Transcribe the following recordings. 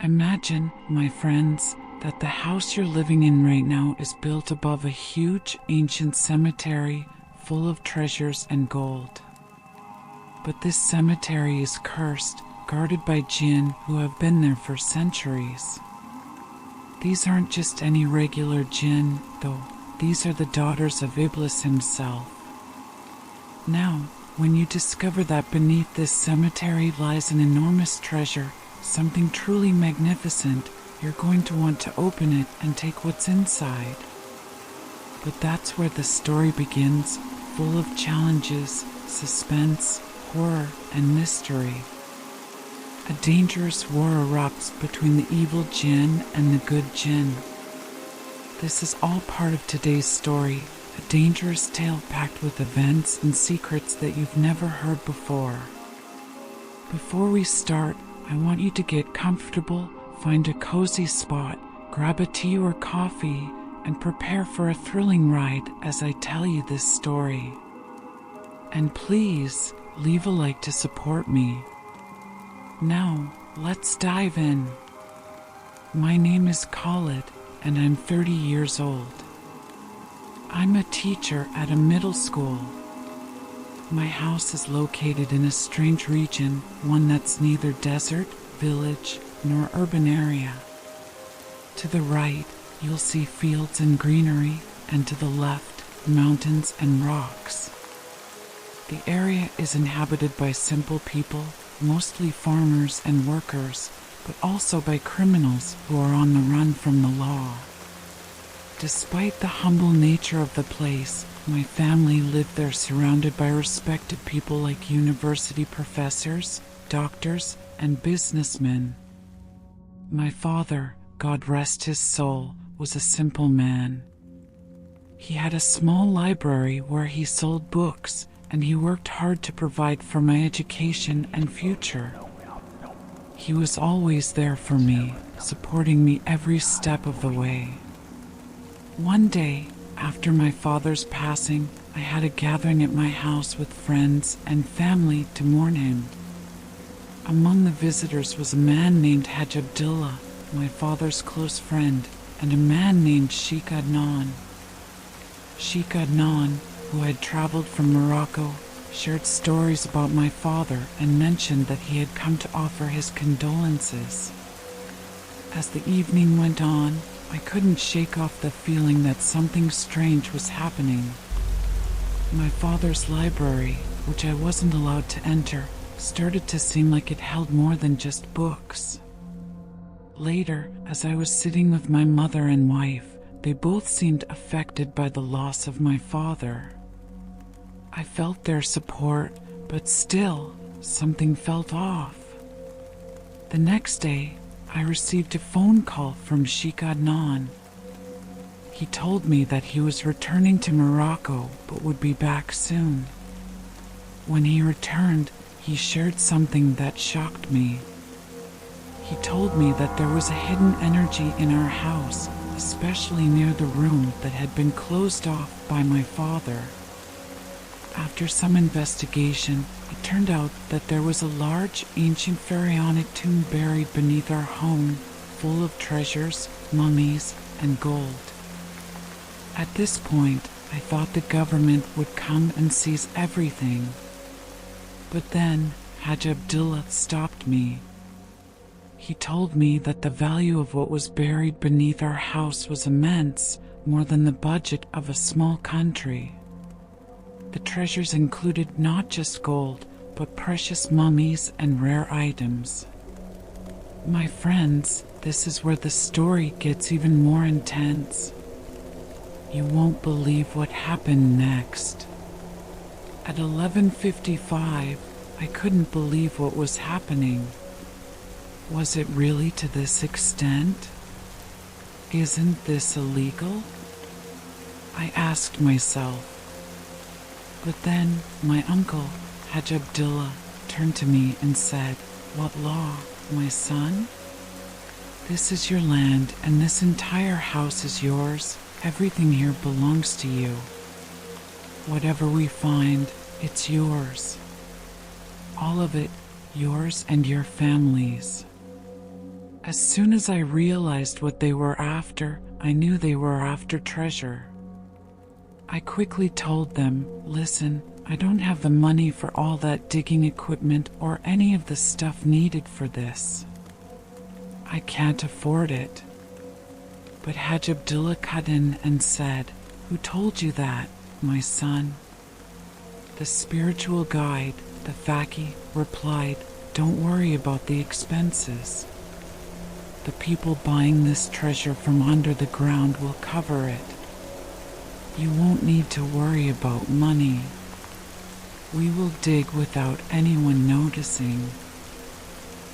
Imagine, my friends, that the house you're living in right now is built above a huge ancient cemetery full of treasures and gold. But this cemetery is cursed, guarded by jinn who have been there for centuries. These aren't just any regular jinn, though. These are the daughters of Iblis himself. Now, when you discover that beneath this cemetery lies an enormous treasure, something truly magnificent, you're going to want to open it and take what's inside. But that's where the story begins, full of challenges, suspense, horror, and mystery. A dangerous war erupts between the evil jinn and the good jinn. This is all part of today's story, a dangerous tale packed with events and secrets that you've never heard before. Before we start, I want you to get comfortable, find a cozy spot, grab a tea or coffee, and prepare for a thrilling ride as I tell you this story. And please, leave a like to support me. Now, let's dive in. My name is Khalid, and I'm 30 years old. I'm a teacher at a middle school. My house is located in a strange region, one that's neither desert, village, nor urban area. To the right, you'll see fields and greenery, and to the left, mountains and rocks. The area is inhabited by simple people, mostly farmers and workers, but also by criminals who are on the run from the law. Despite the humble nature of the place, my family lived there surrounded by respected people like university professors, doctors, and businessmen. My father, God rest his soul, was a simple man. He had a small library where he sold books, and he worked hard to provide for my education and future. He was always there for me, supporting me every step of the way. One day, after my father's passing, I had a gathering at my house with friends and family to mourn him. Among the visitors was a man named Haj Abdullah, my father's close friend, and a man named Sheikh Adnan. Sheikh Adnan, who had traveled from Morocco, shared stories about my father and mentioned that he had come to offer his condolences. As the evening went on, I couldn't shake off the feeling that something strange was happening. My father's library, which I wasn't allowed to enter, started to seem like it held more than just books. Later, as I was sitting with my mother and wife, they both seemed affected by the loss of my father. I felt their support, but still, something felt off. The next day, I received a phone call from Sheikh Adnan. He told me that he was returning to Morocco but would be back soon. When he returned, he shared something that shocked me. He told me that there was a hidden energy in our house, especially near the room that had been closed off by my father. After some investigation, it turned out that there was a large ancient pharaonic tomb buried beneath our home, full of treasures, mummies, and gold. At this point, I thought the government would come and seize everything. But then, Haj Abdullah stopped me. He told me that the value of what was buried beneath our house was immense, more than the budget of a small country. The treasures included not just gold, but precious mummies and rare items. My friends, this is where the story gets even more intense. You won't believe what happened next. At 11:55, I couldn't believe what was happening. Was it really to this extent? Isn't this illegal? I asked myself. But then my uncle, Haj Abdullah, turned to me and said, "What law, my son? This is your land, and this entire house is yours. Everything here belongs to you. Whatever we find, it's yours. All of it, yours and your family's." As soon as I realized what they were after, I knew they were after treasure. I quickly told them, "Listen, I don't have the money for all that digging equipment or any of the stuff needed for this. I can't afford it." But Hajj Abdullah cut in and said, "Who told you that, my son?" The spiritual guide, the Faqih, replied, "Don't worry about the expenses. The people buying this treasure from under the ground will cover it. You won't need to worry about money. We will dig without anyone noticing.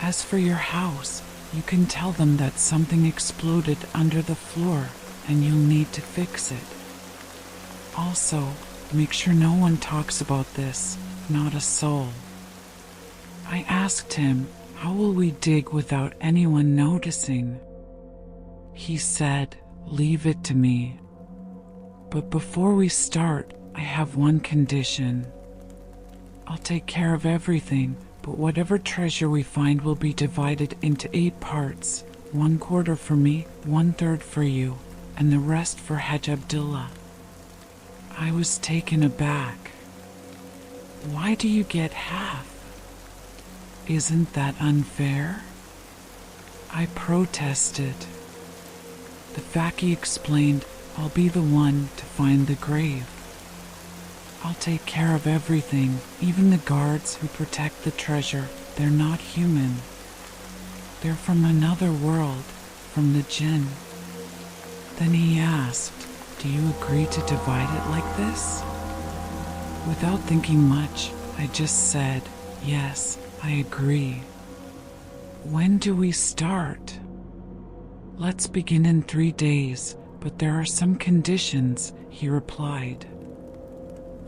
As for your house, you can tell them that something exploded under the floor and you'll need to fix it. Also, make sure no one talks about this, not a soul." I asked him, "How will we dig without anyone noticing?" He said, "Leave it to me. But before we start, I have one condition. I'll take care of everything, but whatever treasure we find will be divided into 8 parts, 1/4 for me, 1/3 for you, and the rest for Hajj Abdullah." I was taken aback. "Why do you get half? Isn't that unfair?" I protested. The Faqih explained, "I'll be the one to find the grave. I'll take care of everything, even the guards who protect the treasure. They're not human. They're from another world, from the jinn." Then he asked, "Do you agree to divide it like this?" Without thinking much, I just said, "Yes, I agree." "When do we start?" "Let's begin in 3 days, but there are some conditions," he replied.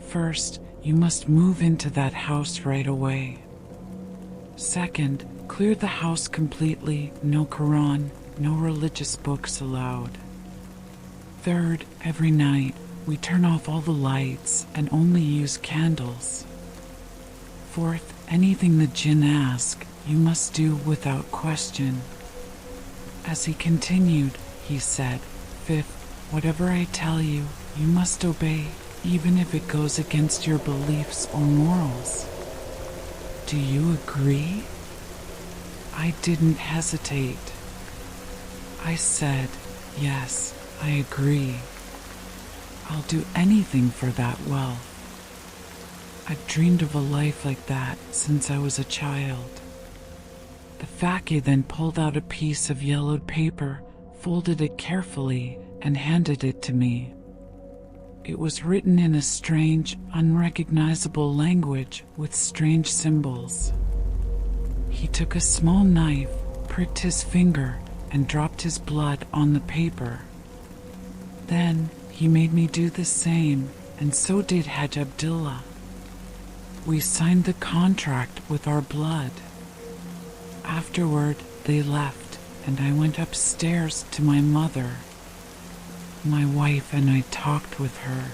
"First, you must move into that house right away. Second, clear the house completely, no Quran, no religious books allowed. Third, every night, we turn off all the lights and only use candles. Fourth, anything the jinn ask, you must do without question." As he continued, he said, "Fifth, whatever I tell you, you must obey, even if it goes against your beliefs or morals. Do you agree?" I didn't hesitate. I said, "Yes, I agree. I'll do anything for that wealth. I've dreamed of a life like that since I was a child." The Faqih then pulled out a piece of yellowed paper, folded it carefully, and handed it to me. It was written in a strange, unrecognizable language with strange symbols. He took a small knife, pricked his finger, and dropped his blood on the paper. Then he made me do the same, and so did Hajj Abdullah. We signed the contract with our blood. Afterward, they left, and I went upstairs to my mother. My wife and I talked with her.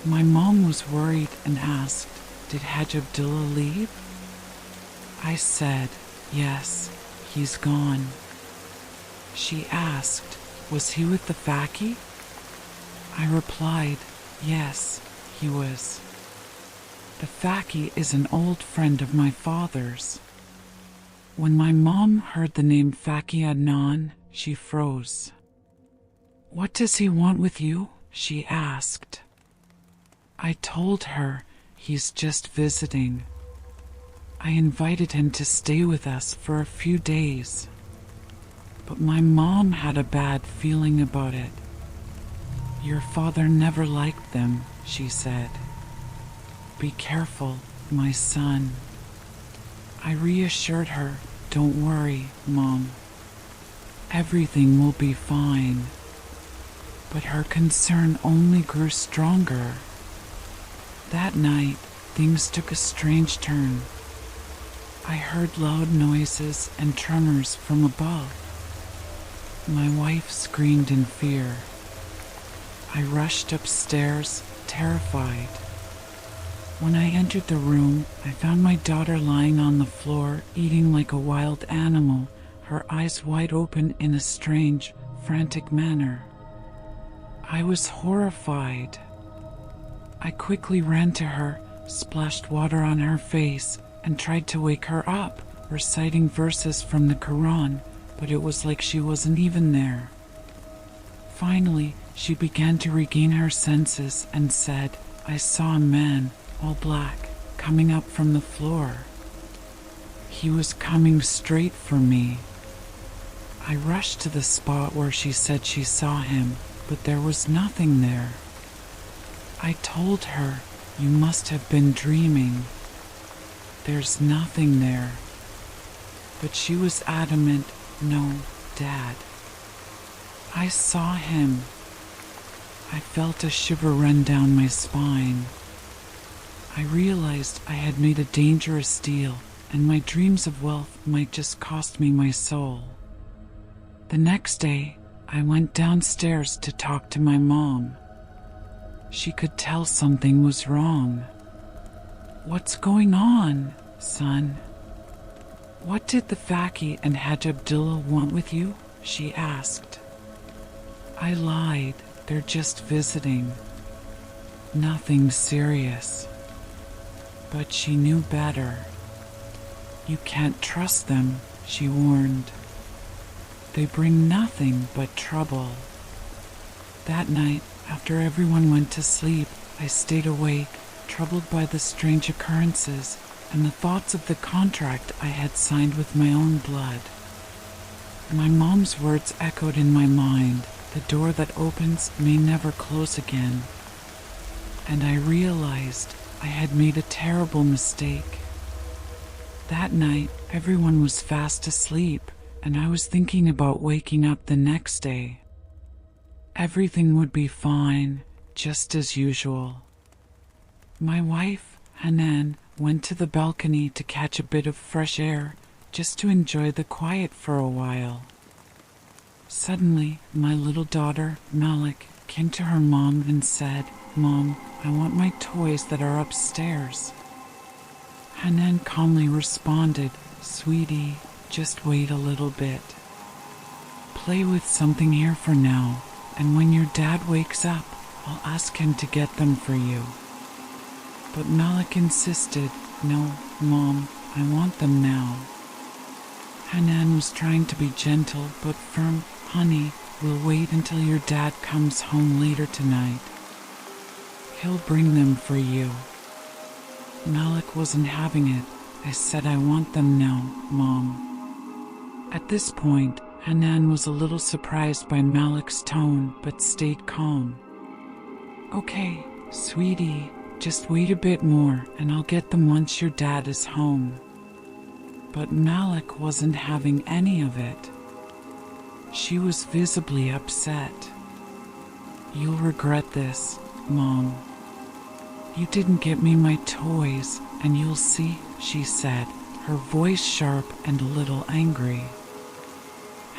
My mom was worried and asked, "Did Hajj Abdullah leave?" I said, "Yes, he's gone." She asked, "Was he with the Faqih?" I replied, "Yes, he was. The Faqih is an old friend of my father's." When my mom heard the name Faqih Adnan, she froze. "What does he want with you?" she asked. I told her he's just visiting. I invited him to stay with us for a few days. But my mom had a bad feeling about it. "Your father never liked them," she said. "Be careful, my son." I reassured her, "Don't worry, Mom. Everything will be fine." But her concern only grew stronger. That night, things took a strange turn. I heard loud noises and tremors from above. My wife screamed in fear. I rushed upstairs, terrified. When I entered the room, I found my daughter lying on the floor, eating like a wild animal, her eyes wide open in a strange, frantic manner. I was horrified. I quickly ran to her, splashed water on her face, and tried to wake her up, reciting verses from the Quran, but it was like she wasn't even there. Finally, she began to regain her senses and said, "I saw a man, all black, coming up from the floor. He was coming straight for me." I rushed to the spot where she said she saw him, but there was nothing there. I told her, "You must have been dreaming. There's nothing there." But she was adamant, "No, Dad. I saw him." I felt a shiver run down my spine. I realized I had made a dangerous deal, and my dreams of wealth might just cost me my soul. The next day, I went downstairs to talk to my mom. She could tell something was wrong. "What's going on, son? What did the Faki and Haj Abdullah want with you?" she asked. I lied. "They're just visiting. Nothing serious." But she knew better. "You can't trust them," she warned. "They bring nothing but trouble." That night, after everyone went to sleep, I stayed awake, troubled by the strange occurrences and the thoughts of the contract I had signed with my own blood. My mom's words echoed in my mind, "The door that opens may never close again." And I realized I had made a terrible mistake. That night, everyone was fast asleep, and I was thinking about waking up the next day. Everything would be fine, just as usual. My wife, Hanan, went to the balcony to catch a bit of fresh air, just to enjoy the quiet for a while. Suddenly, my little daughter, Malik, came to her mom and said, "Mom, I want my toys that are upstairs." Hanan calmly responded, "Sweetie, just wait a little bit. Play with something here for now, and when your dad wakes up, I'll ask him to get them for you." But Malik insisted, "No, Mom, I want them now." Hanan was trying to be gentle but firm. "Honey, we'll wait until your dad comes home later tonight. He'll bring them for you." Malik wasn't having it. I said, "I want them now, Mom." At this point, Hanan was a little surprised by Malik's tone, but stayed calm. "Okay, sweetie, just wait a bit more and I'll get them once your dad is home." But Malik wasn't having any of it. She was visibly upset. "You'll regret this, Mom. You didn't get me my toys, and you'll see," she said, her voice sharp and a little angry.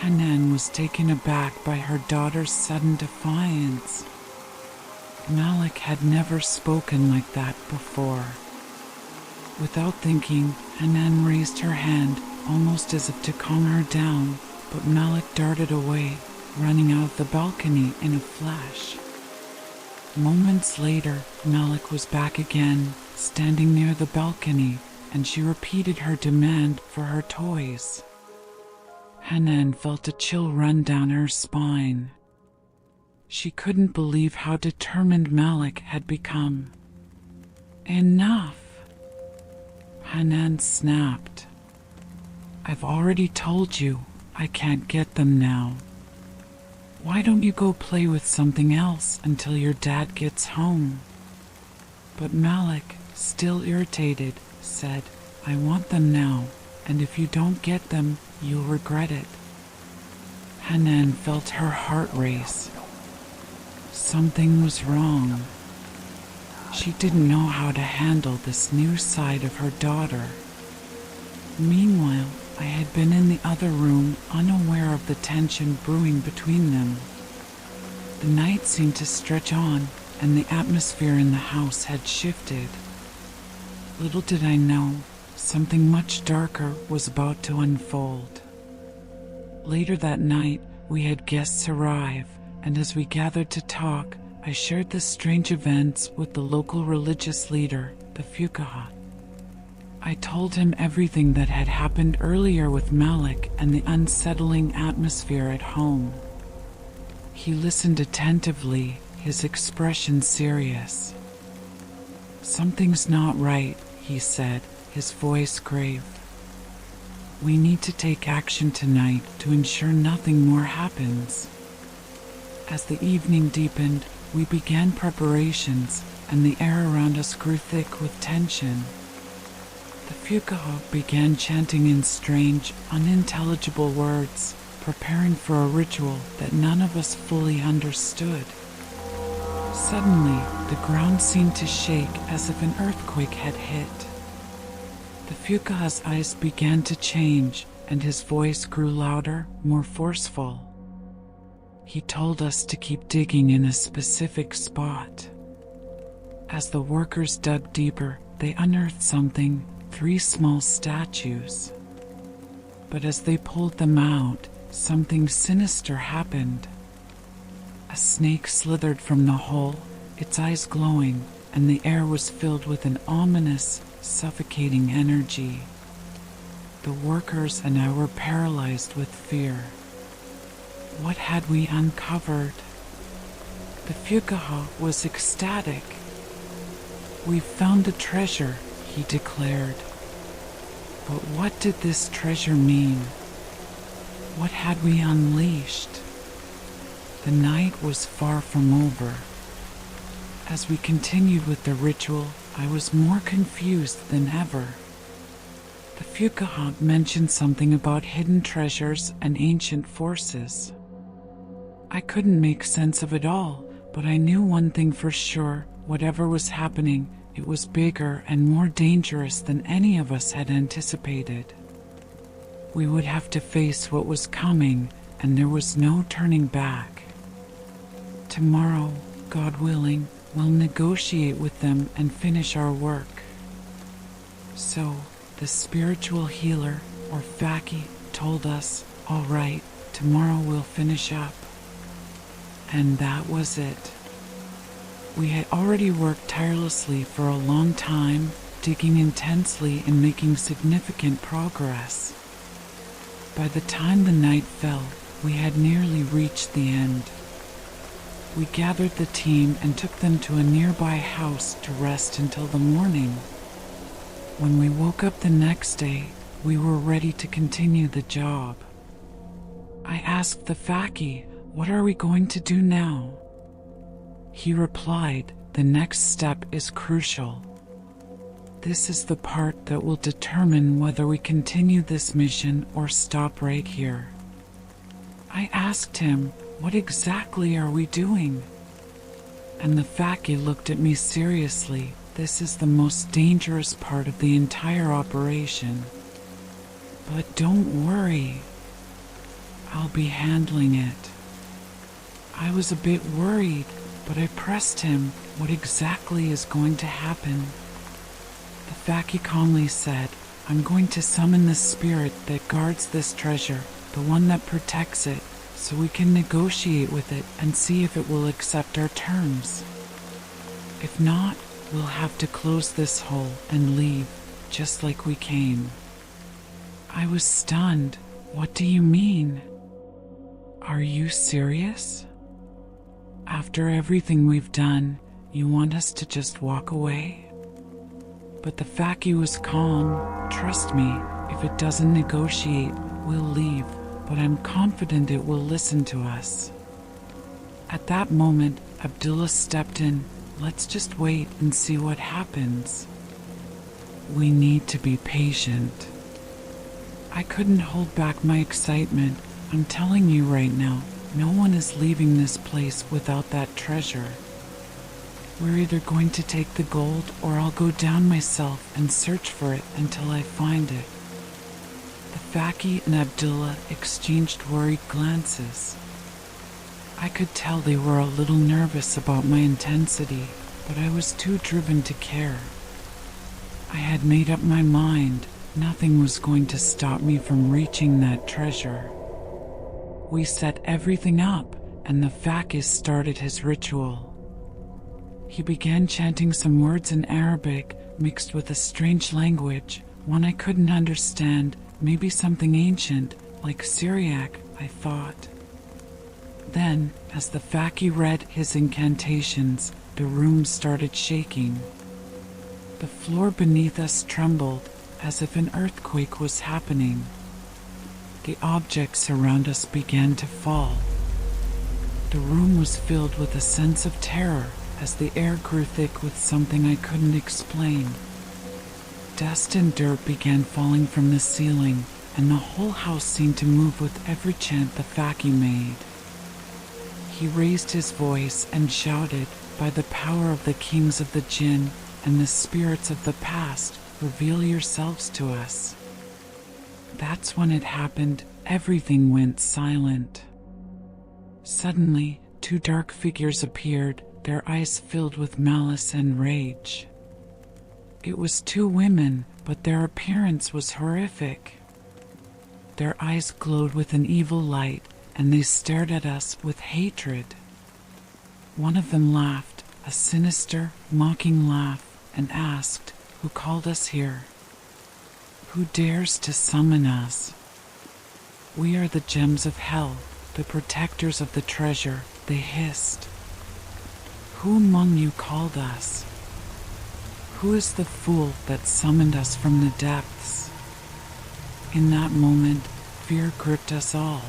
Hanan was taken aback by her daughter's sudden defiance. Malik had never spoken like that before. Without thinking, Hanan raised her hand, almost as if to calm her down, but Malik darted away, running out of the balcony in a flash. Moments later, Malik was back again, standing near the balcony, and she repeated her demand for her toys. Hanan felt a chill run down her spine. She couldn't believe how determined Malik had become. "Enough!" Hanan snapped. "I've already told you I can't get them now. Why don't you go play with something else until your dad gets home?" But Malik, still irritated, said, "I want them now, and if you don't get them, you'll regret it." Hanan felt her heart race. Something was wrong. She didn't know how to handle this new side of her daughter. Meanwhile, I had been in the other room, unaware of the tension brewing between them. The night seemed to stretch on, and the atmosphere in the house had shifted. Little did I know, something much darker was about to unfold. Later that night, we had guests arrive, and as we gathered to talk, I shared the strange events with the local religious leader, the Fukaha. I told him everything that had happened earlier with Malik and the unsettling atmosphere at home. He listened attentively, his expression serious. "Something's not right," he said, his voice grave. "We need to take action tonight to ensure nothing more happens." As the evening deepened, we began preparations, and the air around us grew thick with tension. The Fukaha began chanting in strange, unintelligible words, preparing for a ritual that none of us fully understood. Suddenly, the ground seemed to shake as if an earthquake had hit. The Fukaha's eyes began to change, and his voice grew louder, more forceful. He told us to keep digging in a specific spot. As the workers dug deeper, they unearthed something, 3 small statues. But as they pulled them out, something sinister happened. A snake slithered from the hole, its eyes glowing, and the air was filled with an ominous, suffocating energy. The workers and I were paralyzed with fear. What had we uncovered? The Fukaha was ecstatic. "We found the treasure," he declared. But what did this treasure mean? What had we unleashed? The night was far from over. As we continued with the ritual, I was more confused than ever. The Fukaha mentioned something about hidden treasures and ancient forces. I couldn't make sense of it all, but I knew one thing for sure: whatever was happening, it was bigger and more dangerous than any of us had anticipated. We would have to face what was coming, and there was no turning back. Tomorrow, God willing, we'll negotiate with them and finish our work. So, the spiritual healer, or Faki, told us, "All right, tomorrow we'll finish up." And that was it. We had already worked tirelessly for a long time, digging intensely and making significant progress. By the time the night fell, we had nearly reached the end. We gathered the team and took them to a nearby house to rest until the morning. When we woke up the next day, we were ready to continue the job. I asked the Faki, "What are we going to do now?" He replied, "The next step is crucial. This is the part that will determine whether we continue this mission or stop right here." I asked him, "What exactly are we doing?" And the Faki looked at me seriously. "This is the most dangerous part of the entire operation. But don't worry. I'll be handling it." I was a bit worried, but I pressed him, "What exactly is going to happen?" The Faki calmly said, "I'm going to summon the spirit that guards this treasure, the one that protects it, so we can negotiate with it and see if it will accept our terms. If not, we'll have to close this hole and leave, just like we came." I was stunned. "What do you mean? Are you serious? After everything we've done, you want us to just walk away?" But the Faki was calm. "Trust me, if it doesn't negotiate, we'll leave, but I'm confident it will listen to us." At that moment, Abdullah stepped in. "Let's just wait and see what happens. We need to be patient." I couldn't hold back my excitement. "I'm telling you right now, no one is leaving this place without that treasure. We're either going to take the gold or I'll go down myself and search for it until I find it." The Faki and Abdullah exchanged worried glances. I could tell they were a little nervous about my intensity, but I was too driven to care. I had made up my mind. Nothing was going to stop me from reaching that treasure. We set everything up, and the Fakis started his ritual. He began chanting some words in Arabic, mixed with a strange language, one I couldn't understand, maybe something ancient, like Syriac, I thought. Then, as the Faki read his incantations, the room started shaking. The floor beneath us trembled, as if an earthquake was happening. The objects around us began to fall. The room was filled with a sense of terror as the air grew thick with something I couldn't explain. Dust and dirt began falling from the ceiling, and the whole house seemed to move with every chant the Faki made. He raised his voice and shouted, "By the power of the kings of the Jinn and the spirits of the past, reveal yourselves to us." That's when it happened. Everything went silent. Suddenly, two dark figures appeared, their eyes filled with malice and rage. It was two women, but their appearance was horrific. Their eyes glowed with an evil light, and they stared at us with hatred. One of them laughed, a sinister, mocking laugh, and asked, "Who called us here? Who dares to summon us?" "We are the gems of hell, the protectors of the treasure," they hissed. "Who among you called us? Who is the fool that summoned us from the depths?" In that moment, fear gripped us all.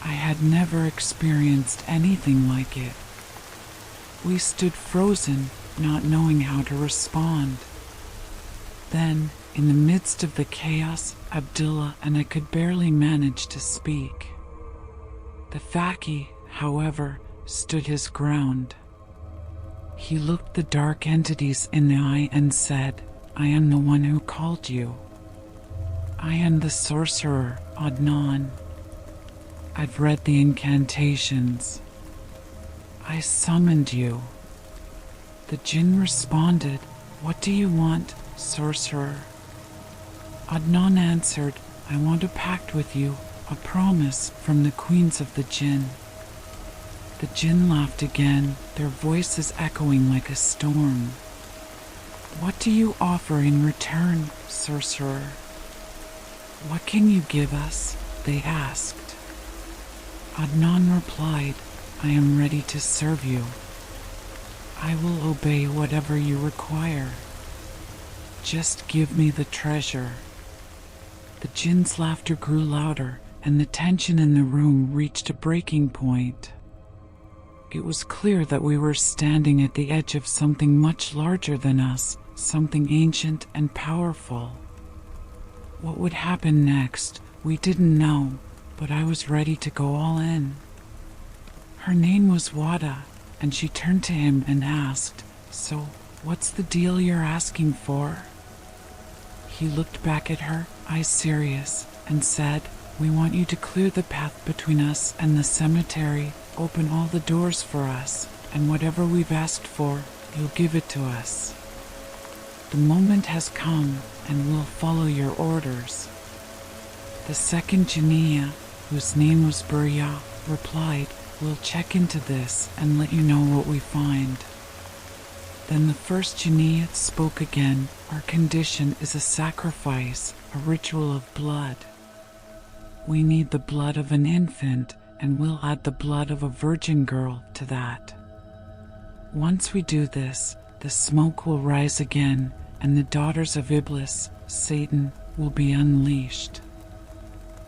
I had never experienced anything like it. We stood frozen, not knowing how to respond. Then, in the midst of the chaos, Abdullah and I could barely manage to speak. The Faki, however, stood his ground. He looked the dark entities in the eye and said, "I am the one who called you. I am the sorcerer, Adnan. I've read the incantations. I summoned you." The jinn responded, "What do you want, sorcerer?" Adnan answered, "I want a pact with you, a promise from the queens of the jinn." The jinn laughed again, their voices echoing like a storm. "What do you offer in return, sorcerer?" "What can you give us?" they asked. Adnan replied, "I am ready to serve you. I will obey whatever you require. Just give me the treasure." The jinn's laughter grew louder, and the tension in the room reached a breaking point. It was clear that we were standing at the edge of something much larger than us, something ancient and powerful. What would happen next, we didn't know, but I was ready to go all in. Her name was Wada, and she turned to him and asked, "So, what's the deal you're asking for?" He looked back at her, eyes serious, and said, "We want you to clear the path between us and the cemetery, open all the doors for us, and whatever we've asked for, you'll give it to us. The moment has come, and we'll follow your orders." The second Jinniya, whose name was Burya, replied, "We'll check into this and let you know what we find." Then the first Jinniya spoke again, "Our condition is a sacrifice, a ritual of blood. We need the blood of an infant, and we'll add the blood of a virgin girl to that. Once we do this, the smoke will rise again, and the daughters of Iblis, Satan, will be unleashed."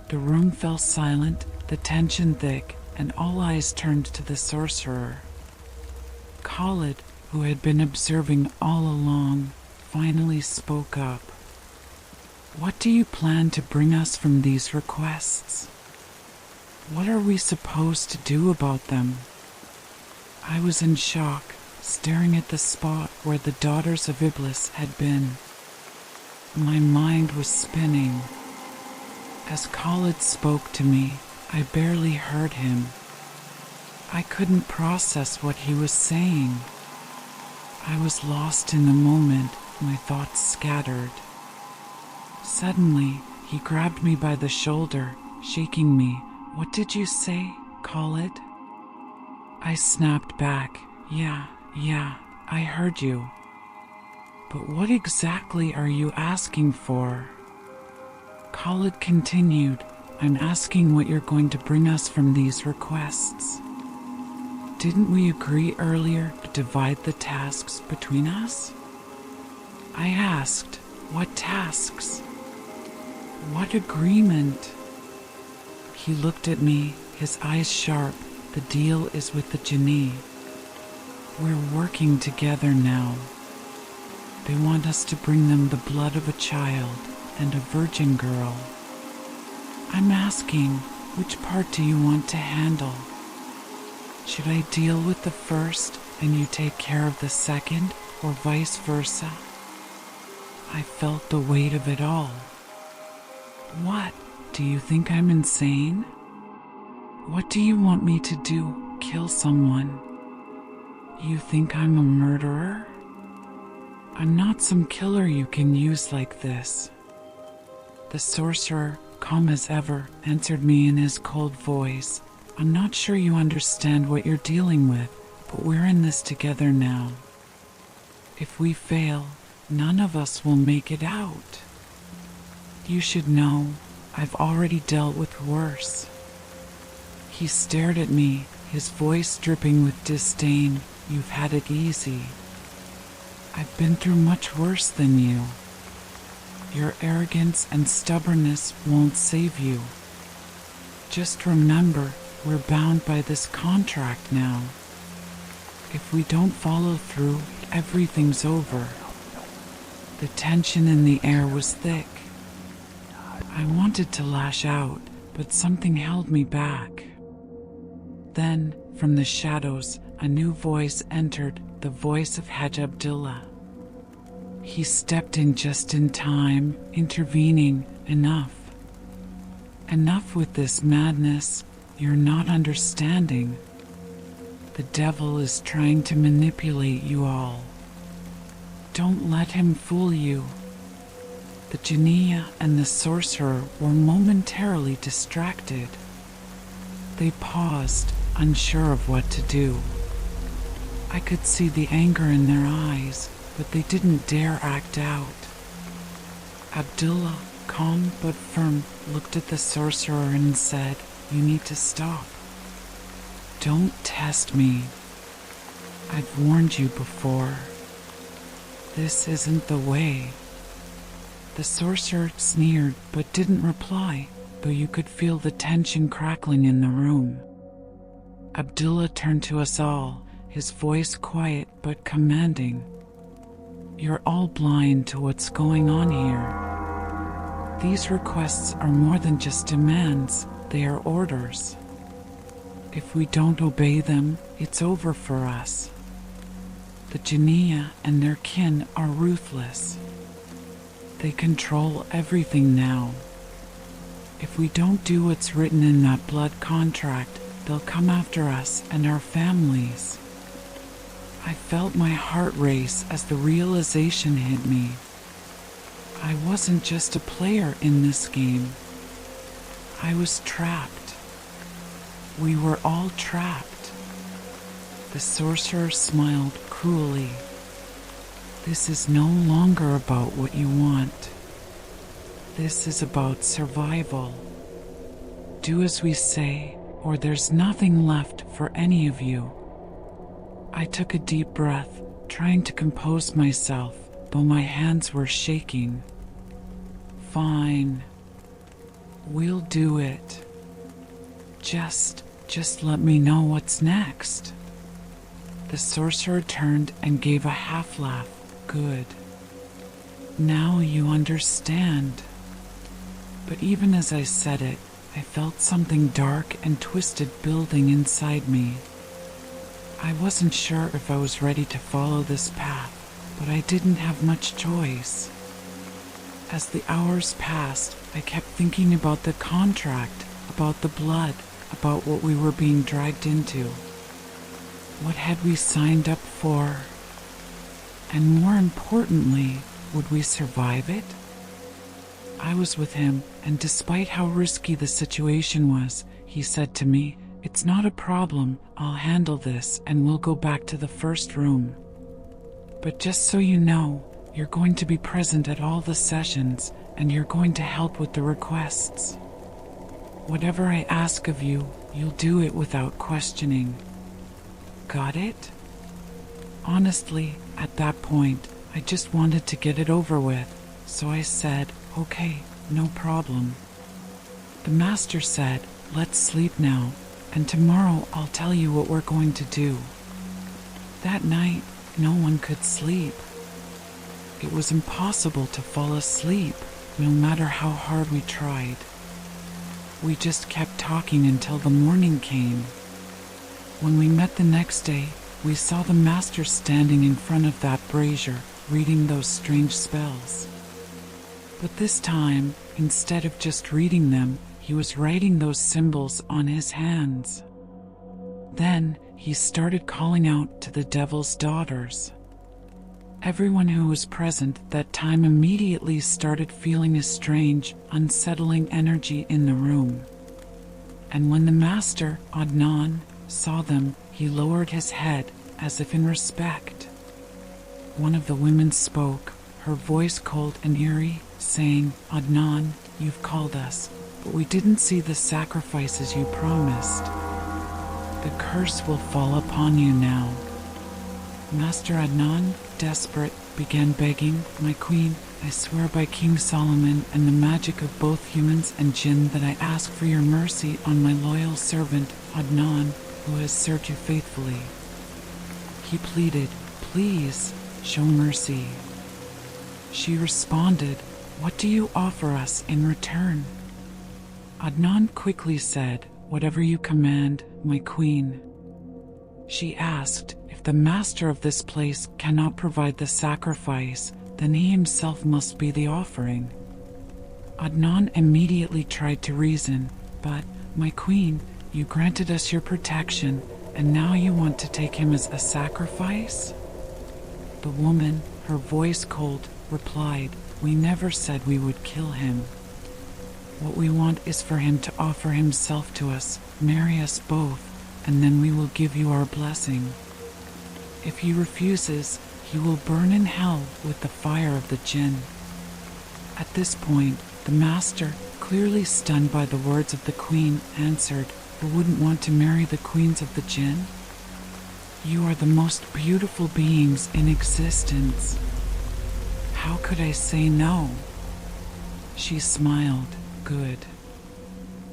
The room fell silent, the tension thick, and all eyes turned to the sorcerer. Khalid, who had been observing all along, finally spoke up. "What do you plan to bring us from these requests? What are we supposed to do about them?" I was in shock, staring at the spot where the daughters of Iblis had been. My mind was spinning. As Khalid spoke to me, I barely heard him. I couldn't process what he was saying. I was lost in the moment, my thoughts scattered. Suddenly, he grabbed me by the shoulder, shaking me. What did you say, Khalid? I snapped back. Yeah, I heard you. But what exactly are you asking for? Khalid continued. I'm asking what you're going to bring us from these requests. Didn't we agree earlier to divide the tasks between us? I asked, what tasks? What agreement? He looked at me, his eyes sharp. The deal is with the Jinni. We're working together now. They want us to bring them the blood of a child and a virgin girl. I'm asking, which part do you want to handle? Should I deal with the first and you take care of the second, or vice versa? I felt the weight of it all. What? Do you think I'm insane? What do you want me to do? Kill someone? You think I'm a murderer? I'm not some killer you can use like this. The sorcerer, calm as ever, answered me in his cold voice. I'm not sure you understand what you're dealing with, but we're in this together now. If we fail, none of us will make it out. You should know, I've already dealt with worse. He stared at me, his voice dripping with disdain. You've had it easy. I've been through much worse than you. Your arrogance and stubbornness won't save you. Just remember, we're bound by this contract now. If we don't follow through, everything's over. The tension in the air was thick. I wanted to lash out, but something held me back. Then, from the shadows, a new voice entered, the voice of Hajj Abdullah. He stepped in just in time, intervening. Enough. Enough with this madness. You're not understanding. The devil is trying to manipulate you all. Don't let him fool you. The Jinniya and the sorcerer were momentarily distracted. They paused, unsure of what to do. I could see the anger in their eyes, but they didn't dare act out. Abdullah, calm but firm, looked at the sorcerer and said, You need to stop. Don't test me. I've warned you before. This isn't the way. The sorcerer sneered but didn't reply, though you could feel the tension crackling in the room. Abdullah turned to us all, his voice quiet but commanding. You're all blind to what's going on here. These requests are more than just demands, they are orders. If we don't obey them, it's over for us. The Jinniya and their kin are ruthless. They control everything now. If we don't do what's written in that blood contract, they'll come after us and our families. I felt my heart race as the realization hit me. I wasn't just a player in this game. I was trapped. We were all trapped. The sorcerer smiled cruelly. This is no longer about what you want. This is about survival. Do as we say, or there's nothing left for any of you. I took a deep breath, trying to compose myself, though my hands were shaking. Fine. We'll do it. Just let me know what's next. The sorcerer turned and gave a half laugh. Good. Now you understand. But even as I said it, I felt something dark and twisted building inside me. I wasn't sure if I was ready to follow this path, but I didn't have much choice. As the hours passed, I kept thinking about the contract, about the blood, about what we were being dragged into. What had we signed up for? And more importantly, would we survive it? I was with him, and despite how risky the situation was, he said to me, "It's not a problem, I'll handle this and we'll go back to the first room. But just so you know, you're going to be present at all the sessions and you're going to help with the requests. Whatever I ask of you, you'll do it without questioning. Got it?" Honestly, at that point, I just wanted to get it over with, so I said, "Okay, no problem." The master said, "Let's sleep now, and tomorrow I'll tell you what we're going to do." That night, no one could sleep. It was impossible to fall asleep, no matter how hard we tried. We just kept talking until the morning came. When we met the next day, we saw the master standing in front of that brazier, reading those strange spells. But this time, instead of just reading them, he was writing those symbols on his hands. Then, he started calling out to the devil's daughters. Everyone who was present that time immediately started feeling a strange, unsettling energy in the room. And when the master, Adnan, saw them, he lowered his head, as if in respect. One of the women spoke, her voice cold and eerie, saying, "Adnan, you've called us, but we didn't see the sacrifices you promised. The curse will fall upon you now." Master Adnan, desperate, began begging, "My queen, I swear by King Solomon and the magic of both humans and jinn that I ask for your mercy on my loyal servant, Adnan, who has served you faithfully." He pleaded, "Please, show mercy." She responded, "What do you offer us in return?" Adnan quickly said, "Whatever you command, my queen." She asked, "If the master of this place cannot provide the sacrifice, then he himself must be the offering." Adnan immediately tried to reason, "But, my queen, you granted us your protection, and now you want to take him as a sacrifice?" The woman, her voice cold, replied, "We never said we would kill him. What we want is for him to offer himself to us, marry us both, and then we will give you our blessing. If he refuses, he will burn in hell with the fire of the jinn." At this point, the master, clearly stunned by the words of the queen, answered, "Who wouldn't want to marry the queens of the jinn? You are the most beautiful beings in existence. How could I say no?" She smiled. "Good.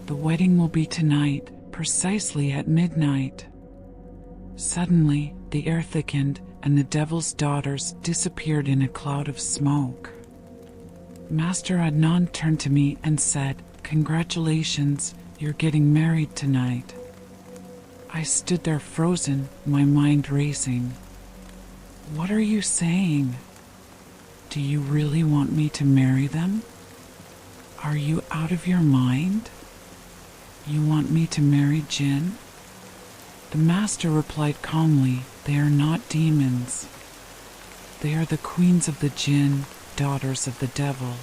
The wedding will be tonight, precisely at midnight." Suddenly, the air thickened, and the devil's daughters disappeared in a cloud of smoke. Master Adnan turned to me and said, "Congratulations, you're getting married tonight." I stood there frozen, my mind racing. "What are you saying? Do you really want me to marry them? Are you out of your mind? You want me to marry jinn?" The master replied calmly, "They are not demons. They are the queens of the jinn, daughters of the devil.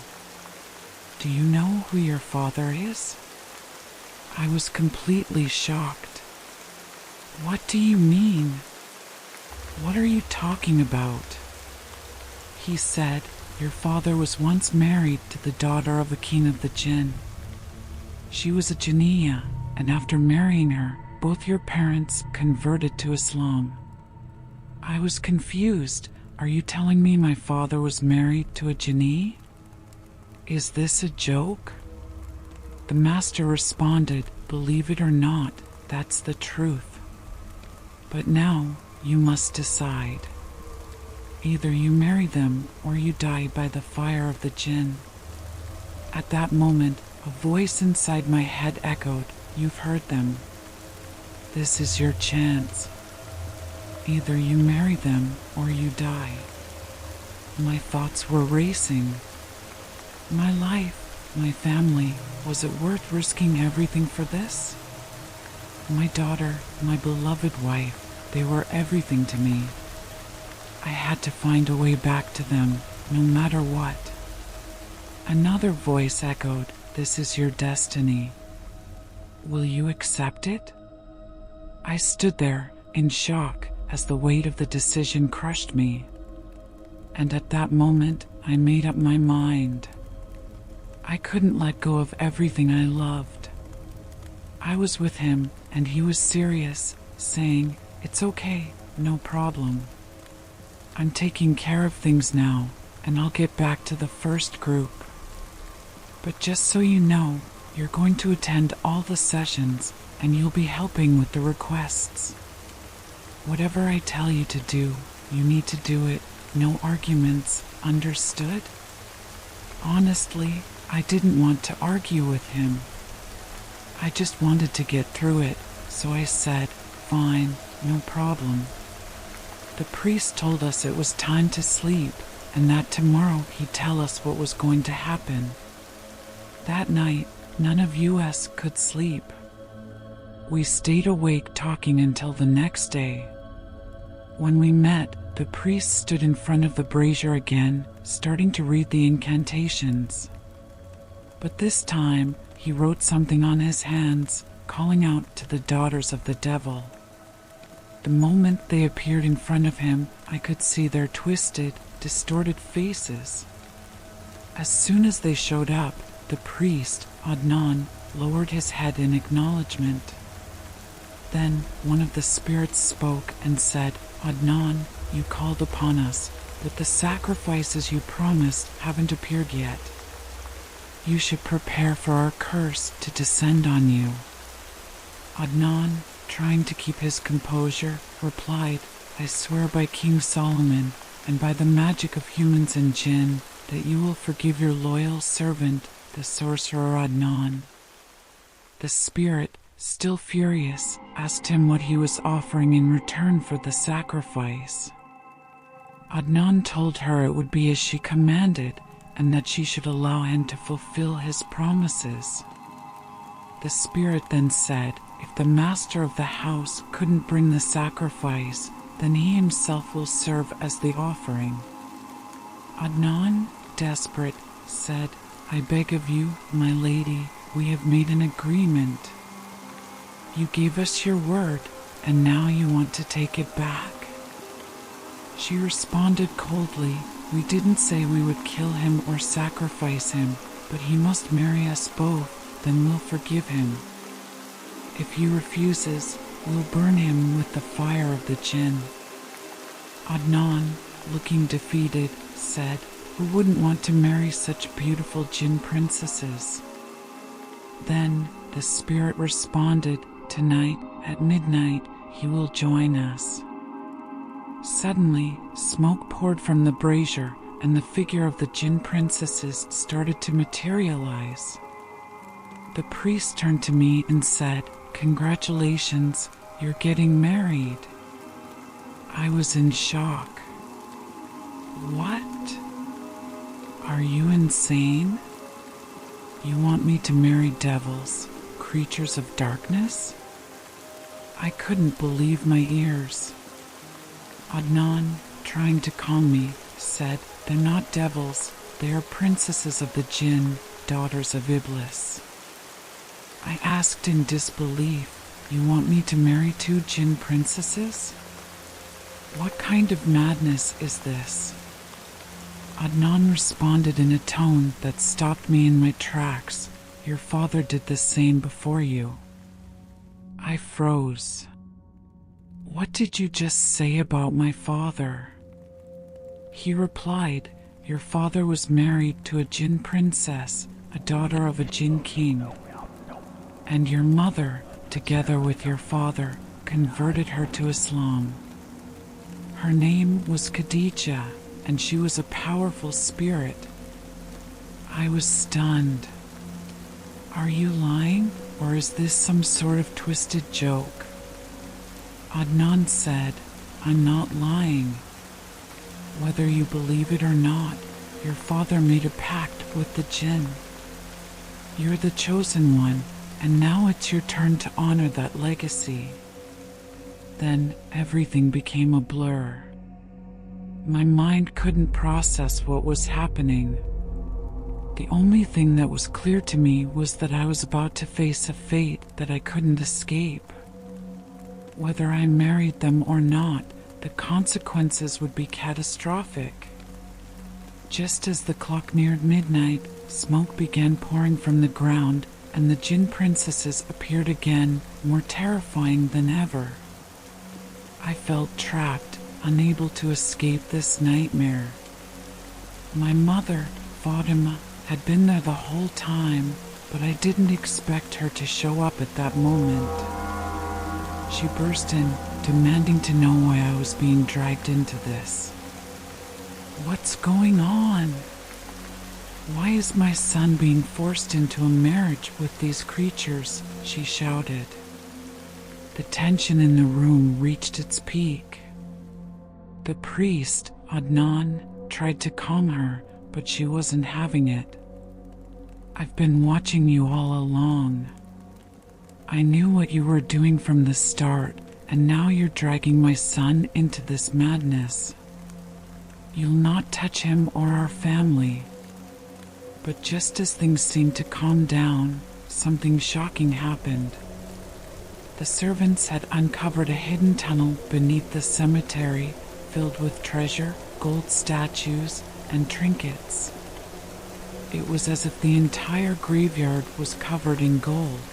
Do you know who your father is?" I was completely shocked. "What do you mean? What are you talking about?" He said, "Your father was once married to the daughter of a king of the jinn. She was a jinniya, and after marrying her, both your parents converted to Islam." I was confused. "Are you telling me my father was married to a jinni? Is this a joke?" The master responded, "Believe it or not, that's the truth. But now you must decide. Either you marry them or you die by the fire of the jinn." At that moment, a voice inside my head echoed, "You've heard them. This is your chance. Either you marry them or you die." My thoughts were racing. My life, my family, was it worth risking everything for this? My daughter, my beloved wife, they were everything to me. I had to find a way back to them, no matter what. Another voice echoed, "This is your destiny." Will you accept it? I stood there in shock as the weight of the decision crushed me. And at that moment, I made up my mind. I couldn't let go of everything I loved. I was with him, and he was serious, saying, "It's okay, no problem. I'm taking care of things now, and I'll get back to the first group. But just so you know, you're going to attend all the sessions, and you'll be helping with the requests. Whatever I tell you to do, you need to do it. No arguments, understood?" Honestly, I didn't want to argue with him. I just wanted to get through it, so I said, "Fine, no problem." The priest told us it was time to sleep, and that tomorrow he'd tell us what was going to happen. That night, none of us could sleep. We stayed awake talking until the next day. When we met, the priest stood in front of the brazier again, starting to read the incantations. But this time, he wrote something on his hands, calling out to the daughters of the devil. The moment they appeared in front of him, I could see their twisted, distorted faces. As soon as they showed up, the priest, Adnan, lowered his head in acknowledgement. Then one of the spirits spoke and said, "Adnan, you called upon us, but the sacrifices you promised haven't appeared yet. You should prepare for our curse to descend on you." Adnan, trying to keep his composure, replied, "I swear by King Solomon, and by the magic of humans and jinn, that you will forgive your loyal servant, the sorcerer Adnan." The spirit, still furious, asked him what he was offering in return for the sacrifice. Adnan told her it would be as she commanded, and that she should allow him to fulfill his promises. The spirit then said, if the master of the house couldn't bring the sacrifice, then he himself will serve as the offering. Adnan, desperate, said, "I beg of you, my lady, we have made an agreement. You gave us your word, and now you want to take it back." She responded coldly, "We didn't say we would kill him or sacrifice him, but he must marry us both, then we'll forgive him. If he refuses, we'll burn him with the fire of the jinn." Adnan, looking defeated, said, "Who wouldn't want to marry such beautiful jinn princesses?" Then the spirit responded, "Tonight, at midnight, he will join us." Suddenly, smoke poured from the brazier, and the figure of the jinn princesses started to materialize. The priest turned to me and said, "Congratulations, you're getting married." I was in shock. "What? Are you insane? You want me to marry devils, creatures of darkness?" I couldn't believe my ears. Adnan, trying to calm me, said, "They're not devils, they are princesses of the jinn, daughters of Iblis." I asked in disbelief, "You want me to marry 2 jinn princesses? What kind of madness is this?" Adnan responded in a tone that stopped me in my tracks, "Your father did the same before you." I froze. "What did you just say about my father?" He replied, "Your father was married to a jinn princess, a daughter of a jinn king. And your mother, together with your father, converted her to Islam. Her name was Khadija, and she was a powerful spirit." I was stunned. "Are you lying, or is this some sort of twisted joke?" Adnan said, "I'm not lying. Whether you believe it or not, your father made a pact with the jinn. You're the chosen one, and now it's your turn to honor that legacy." Then everything became a blur. My mind couldn't process what was happening. The only thing that was clear to me was that I was about to face a fate that I couldn't escape. Whether I married them or not, the consequences would be catastrophic. Just as the clock neared midnight, smoke began pouring from the ground, and the Jinn princesses appeared again, more terrifying than ever. I felt trapped, unable to escape this nightmare. My mother, Fatima, had been there the whole time, but I didn't expect her to show up at that moment. She burst in, demanding to know why I was being dragged into this. "What's going on? Why is my son being forced into a marriage with these creatures?" she shouted. The tension in the room reached its peak. The priest, Adnan, tried to calm her, but she wasn't having it. "I've been watching you all along. I knew what you were doing from the start, and now you're dragging my son into this madness. You'll not touch him or our family." But just as things seemed to calm down, something shocking happened. The servants had uncovered a hidden tunnel beneath the cemetery, filled with treasure, gold statues, and trinkets. It was as if the entire graveyard was covered in gold.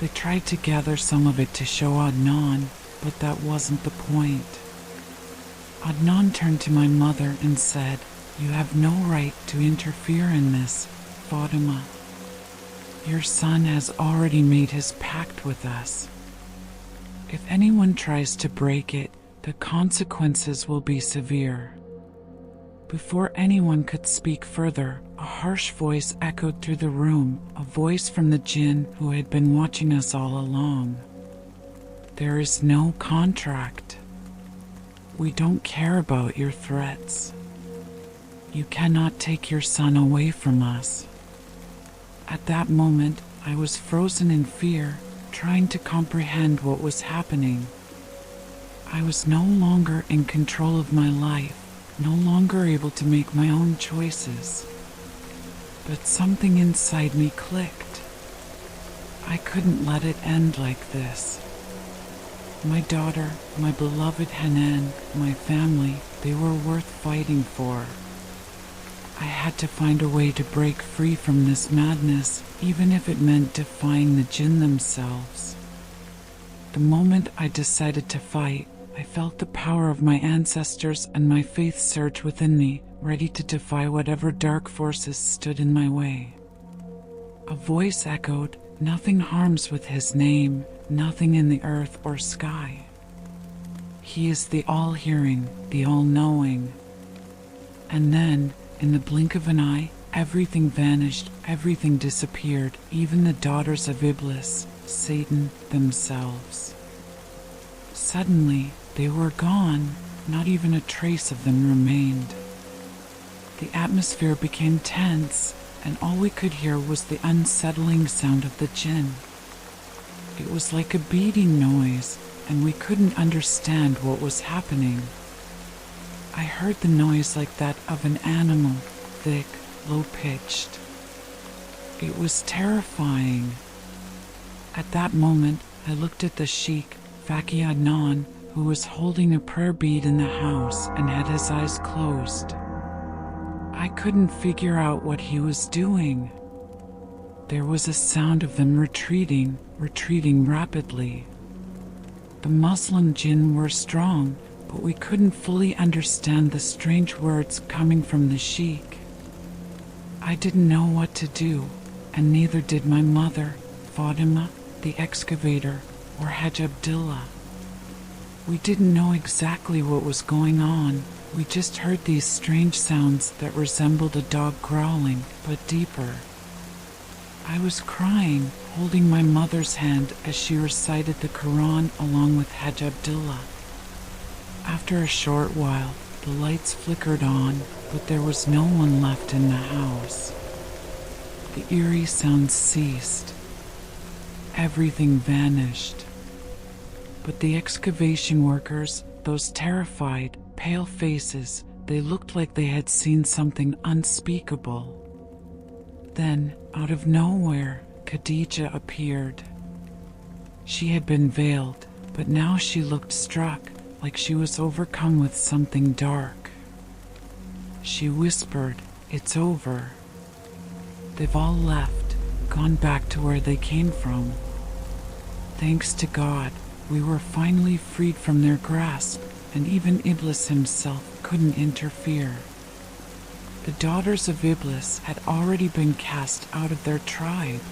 They tried to gather some of it to show Adnan, but that wasn't the point. Adnan turned to my mother and said, "You have no right to interfere in this, Fatima. Your son has already made his pact with us. If anyone tries to break it, the consequences will be severe." Before anyone could speak further, a harsh voice echoed through the room, a voice from the Jinn who had been watching us all along. "There is no contract. We don't care about your threats. You cannot take your son away from us." At that moment, I was frozen in fear, trying to comprehend what was happening. I was no longer in control of my life, no longer able to make my own choices. But something inside me clicked. I couldn't let it end like this. My daughter, my beloved Hanan, my family, they were worth fighting for. I had to find a way to break free from this madness, even if it meant defying the Jinn themselves. The moment I decided to fight, I felt the power of my ancestors and my faith surge within me, ready to defy whatever dark forces stood in my way. A voice echoed, "Nothing harms with his name, nothing in the earth or sky. He is the all-hearing, the all-knowing." And then, in the blink of an eye, everything vanished, everything disappeared, even the daughters of Iblis, Satan themselves. Suddenly, they were gone, not even a trace of them remained. The atmosphere became tense, and all we could hear was the unsettling sound of the Jinn. It was like a beating noise, and we couldn't understand what was happening. I heard the noise like that of an animal, thick, low-pitched. It was terrifying. At that moment, I looked at the sheikh, Faki Adnan, who was holding a prayer bead in the house and had his eyes closed. I couldn't figure out what he was doing. There was a sound of them retreating rapidly. The Muslim Jinn were strong, but we couldn't fully understand the strange words coming from the sheikh. I didn't know what to do, and neither did my mother, Fatima, the excavator, or Hajj Abdullah. We didn't know exactly what was going on. We just heard these strange sounds that resembled a dog growling, but deeper. I was crying, holding my mother's hand as she recited the Quran along with Hajj Abdullah. After a short while, the lights flickered on, but there was no one left in the house. The eerie sounds ceased. Everything vanished. But the excavation workers, those terrified, pale faces, they looked like they had seen something unspeakable. Then, out of nowhere, Khadija appeared. She had been veiled, but now she looked struck, like she was overcome with something dark. She whispered, "It's over. They've all left, gone back to where they came from. Thanks to God, we were finally freed from their grasp, and even Iblis himself couldn't interfere." The daughters of Iblis had already been cast out of their tribe.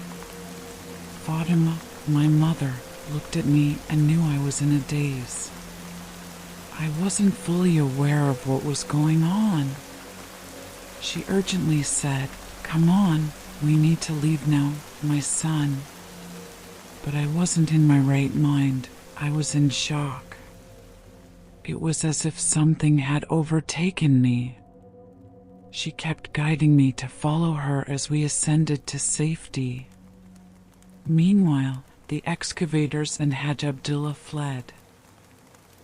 Fatima, my mother, looked at me and knew I was in a daze. I wasn't fully aware of what was going on. She urgently said, "Come on, we need to leave now, my son." But I wasn't in my right mind. I was in shock. It was as if something had overtaken me. She kept guiding me to follow her as we ascended to safety. Meanwhile, the excavators and Hajj Abdullah fled.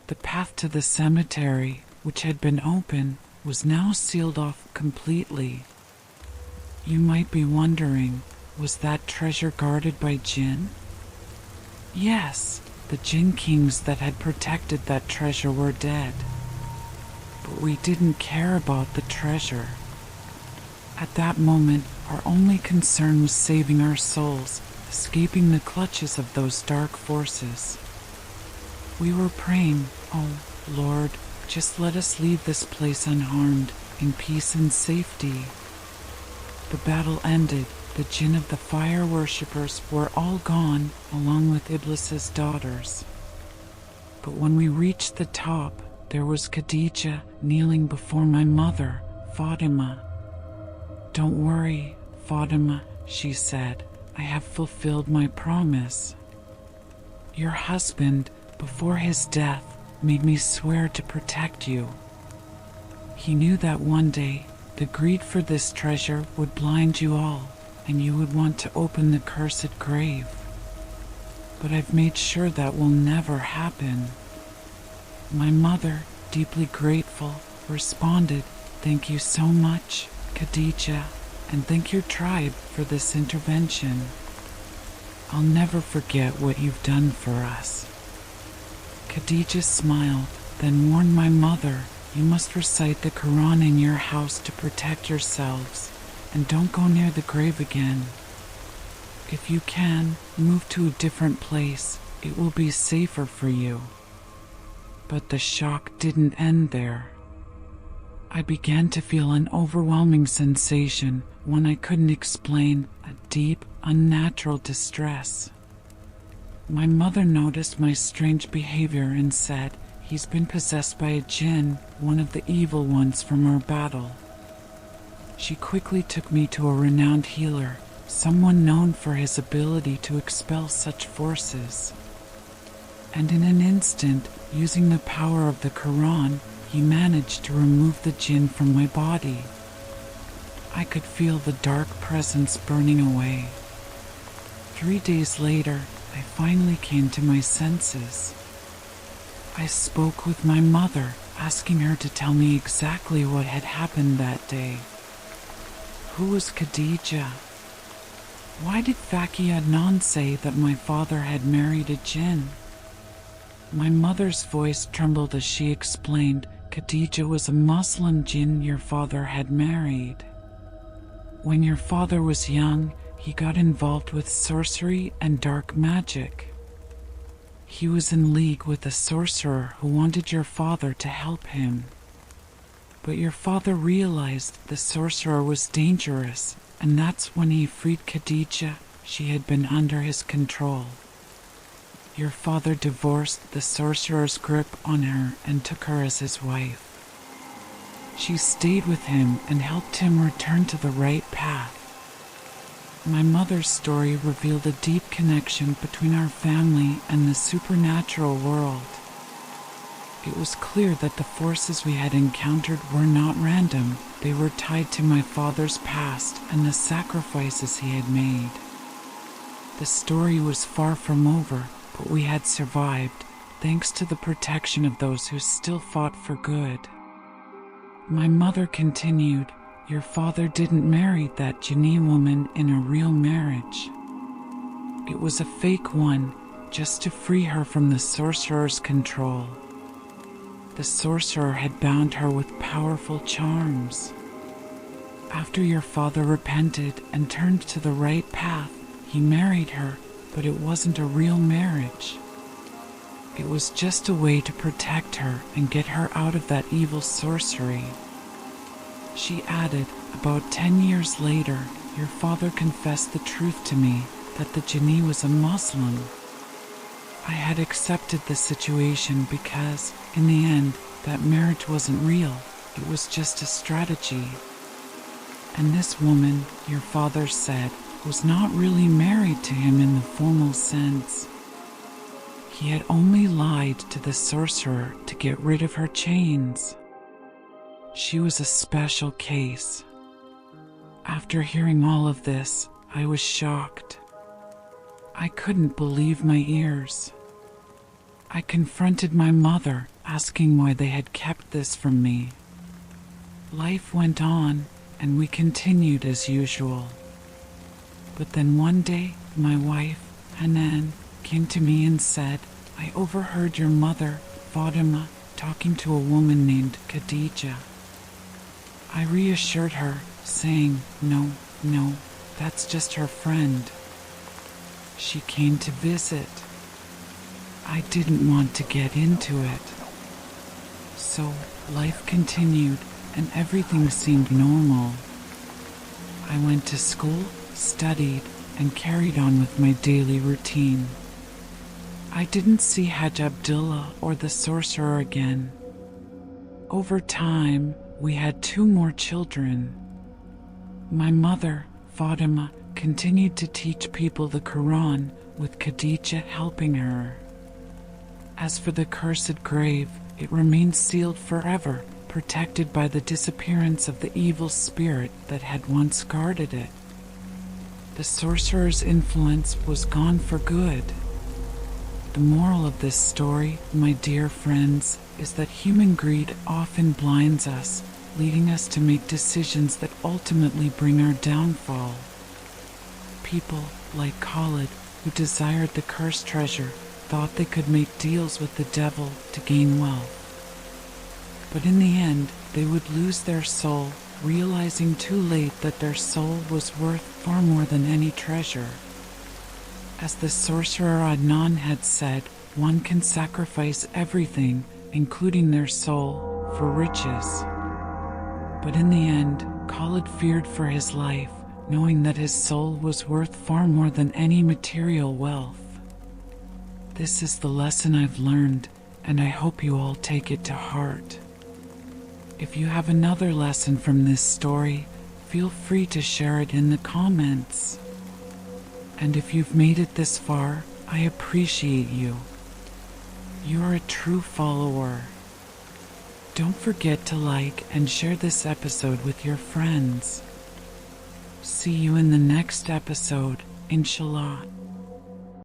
The path to the cemetery, which had been open, was now sealed off completely. You might be wondering, was that treasure guarded by jinn? Yes, the jinn kings that had protected that treasure were dead. But we didn't care about the treasure. At that moment, our only concern was saving our souls, escaping the clutches of those dark forces. We were praying, "Oh, Lord, just let us leave this place unharmed, in peace and safety." The battle ended. The jinn of the fire worshippers were all gone, along with Iblis's daughters. But when we reached the top, there was Khadija kneeling before my mother, Fatima. "Don't worry, Fatima," she said. "I have fulfilled my promise. Your husband, before his death, made me swear to protect you. He knew that one day, the greed for this treasure would blind you all, and you would want to open the cursed grave. But I've made sure that will never happen." My mother, deeply grateful, responded, "Thank you so much, Khadija, and thank your tribe for this intervention. I'll never forget what you've done for us." Khadija smiled, then warned my mother, "You must recite the Quran in your house to protect yourselves, and don't go near the grave again. If you can, move to a different place. It will be safer for you." But the shock didn't end there. I began to feel an overwhelming sensation, one I couldn't explain, a deep, unnatural distress. My mother noticed my strange behavior and said, "He's been possessed by a jinn, one of the evil ones from our battle." She quickly took me to a renowned healer, someone known for his ability to expel such forces. And in an instant, using the power of the Quran, he managed to remove the jinn from my body. I could feel the dark presence burning away. 3 days later, I finally came to my senses. I spoke with my mother, asking her to tell me exactly what had happened that day. Who was Khadija? Why did Faki Adnan say that my father had married a jinn? My mother's voice trembled as she explained, "Khadija was a Muslim jinn your father had married. When your father was young, he got involved with sorcery and dark magic. He was in league with a sorcerer who wanted your father to help him. But your father realized the sorcerer was dangerous, and that's when he freed Khadija. She had been under his control. Your father divorced the sorcerer's grip on her and took her as his wife. She stayed with him and helped him return to the right path." My mother's story revealed a deep connection between our family and the supernatural world. It was clear that the forces we had encountered were not random. They were tied to my father's past and the sacrifices he had made. The story was far from over, but we had survived, thanks to the protection of those who still fought for good. My mother continued, Your father didn't marry that Jinni woman in a real marriage. It was a fake one, just to free her from the sorcerer's control. The sorcerer had bound her with powerful charms. After your father repented and turned to the right path, he married her, but it wasn't a real marriage. It was just a way to protect her and get her out of that evil sorcery. She added, about 10 years later, your father confessed the truth to me, that the Jinni was a Muslim. I had accepted the situation because, in the end, that marriage wasn't real, it was just a strategy. And this woman, your father said, was not really married to him in the formal sense. He had only lied to the sorcerer to get rid of her chains. She was a special case. After hearing all of this, I was shocked. I couldn't believe my ears. I confronted my mother, asking why they had kept this from me. Life went on, and we continued as usual. But then one day, my wife, Hanan, came to me and said, I overheard your mother, Fatima, talking to a woman named Khadija. I reassured her, saying, No, that's just her friend. She came to visit. I didn't want to get into it. So, life continued, and everything seemed normal. I went to school, studied, and carried on with my daily routine. I didn't see Hajj Abdullah or the sorcerer again. Over time, we had 2 more children. My mother, Fatima, continued to teach people the Quran, with Khadija helping her. As for the cursed grave, it remained sealed forever, protected by the disappearance of the evil spirit that had once guarded it. The sorcerer's influence was gone for good. The moral of this story, my dear friends, is that human greed often blinds us, leading us to make decisions that ultimately bring our downfall. People, like Khalid, who desired the cursed treasure, thought they could make deals with the devil to gain wealth. But in the end, they would lose their soul, realizing too late that their soul was worth far more than any treasure. As the sorcerer Adnan had said, one can sacrifice everything, including their soul, for riches. But in the end, Khalid feared for his life, knowing that his soul was worth far more than any material wealth. This is the lesson I've learned, and I hope you all take it to heart. If you have another lesson from this story, feel free to share it in the comments. And if you've made it this far, I appreciate you. You're a true follower. Don't forget to like and share this episode with your friends. See you in the next episode, inshallah.